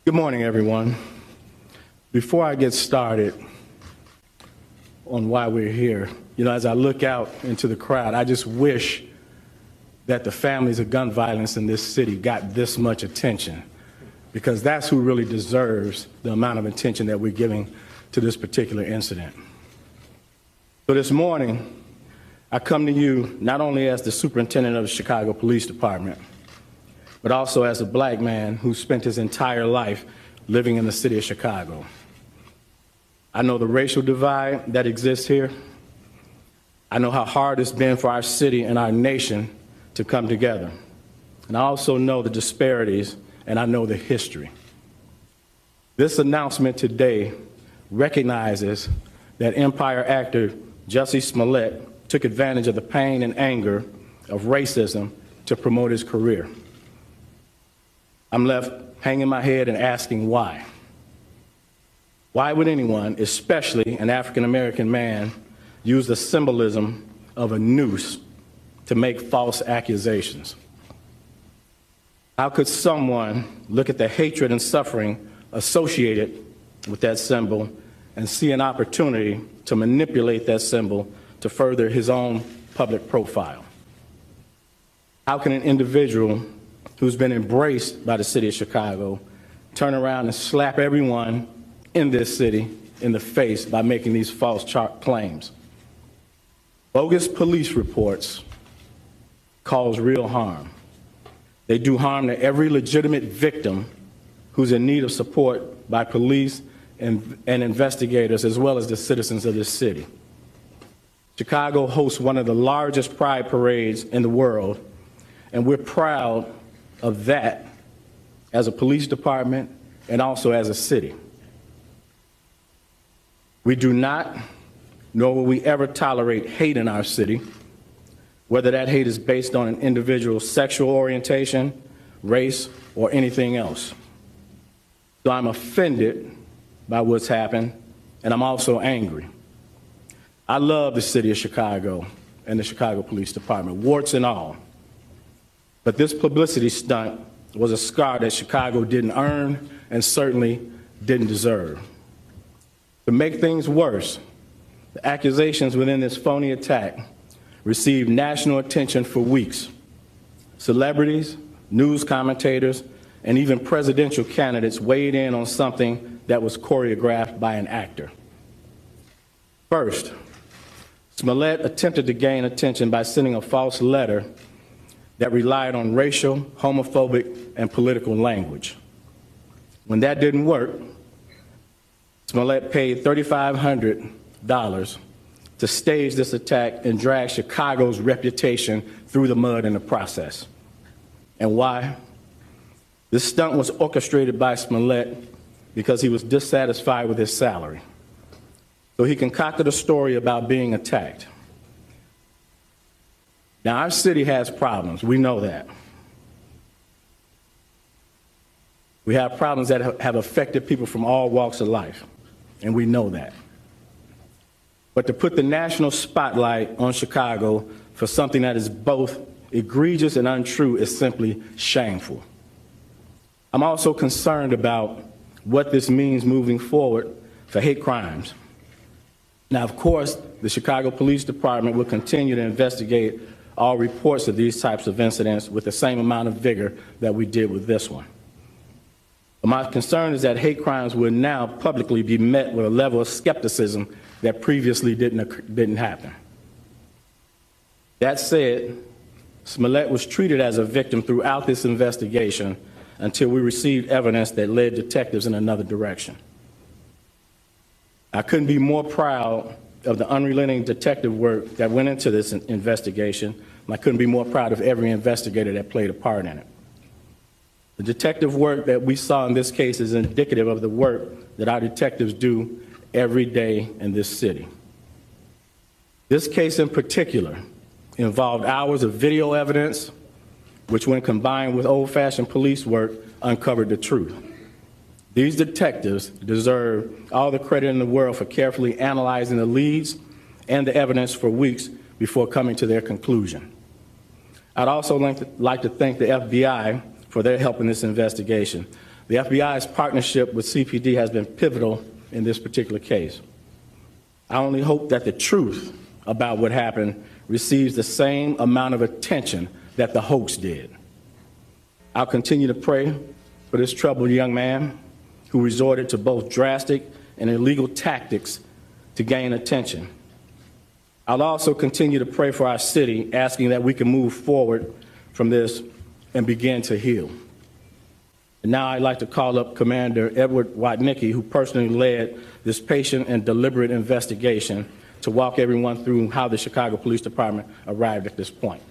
Good morning, everyone. Before I get started on why we're here, as I look out into the crowd, I just wish that the families of gun violence in this city got this much attention, because that's who really deserves the amount of attention that we're giving to this particular incident. So this morning, I come to you not only as the superintendent of the Chicago Police Department, but also as a black man who spent his entire life living in the city of Chicago. I know the racial divide that exists here. I know how hard it's been for our city and our nation to come together. And I also know the disparities, and I know the history. This announcement today recognizes that Empire actor Jussie Smollett took advantage of the pain and anger of racism to promote his career. I'm left hanging my head and asking why. Why would anyone, especially an African-American man, use the symbolism of a noose to make false accusations? How could someone look at the hatred and suffering associated with that symbol and see an opportunity to manipulate that symbol to further his own public profile? How can an individual who's been embraced by the city of Chicago turn around and slap everyone in this city in the face by making these false claims? Bogus police reports cause real harm. They do harm to every legitimate victim who's in need of support by police and investigators, as well as the citizens of this city. Chicago hosts one of the largest pride parades in the world, and we're proud of that as a police department and also as a city. We do not, nor will we ever tolerate hate in our city, whether that hate is based on an individual's sexual orientation, race, or anything else. So I'm offended by what's happened, and I'm also angry. I love the city of Chicago and the Chicago Police Department, warts and all. But this publicity stunt was a scar that Chicago didn't earn and certainly didn't deserve. To make things worse, the accusations within this phony attack received national attention for weeks. Celebrities, news commentators, and even presidential candidates weighed in on something that was choreographed by an actor. First, Smollett attempted to gain attention by sending a false letter that relied on racial, homophobic, and political language. When that didn't work, Smollett paid $3,500 to stage this attack and drag Chicago's reputation through the mud in the process. And why? This stunt was orchestrated by Smollett because he was dissatisfied with his salary. So he concocted a story about being attacked. Now, our city has problems. We know that. We have problems that have affected people from all walks of life, and we know that. But to put the national spotlight on Chicago for something that is both egregious and untrue is simply shameful. I'm also concerned about what this means moving forward for hate crimes. Now, of course, the Chicago Police Department will continue to investigate all reports of these types of incidents with the same amount of vigor that we did with this one. But my concern is that hate crimes will now publicly be met with a level of skepticism that previously didn't happen. That said, Smollett was treated as a victim throughout this investigation until we received evidence that led detectives in another direction. I couldn't be more proud of the unrelenting detective work that went into this investigation, and I couldn't be more proud of every investigator that played a part in it. The detective work that we saw in this case is indicative of the work that our detectives do every day in this city. This case in particular involved hours of video evidence, which when combined with old-fashioned police work, uncovered the truth. These detectives deserve all the credit in the world for carefully analyzing the leads and the evidence for weeks before coming to their conclusion. I'd also like to thank the FBI for their help in this investigation. The FBI's partnership with CPD has been pivotal in this particular case. I only hope that the truth about what happened receives the same amount of attention that the hoax did. I'll continue to pray for this troubled young man who resorted to both drastic and illegal tactics to gain attention. I'll also continue to pray for our city, asking that we can move forward from this and begin to heal. And now I'd like to call up Commander Edward Watnicki, who personally led this patient and deliberate investigation, to walk everyone through how the Chicago Police Department arrived at this point.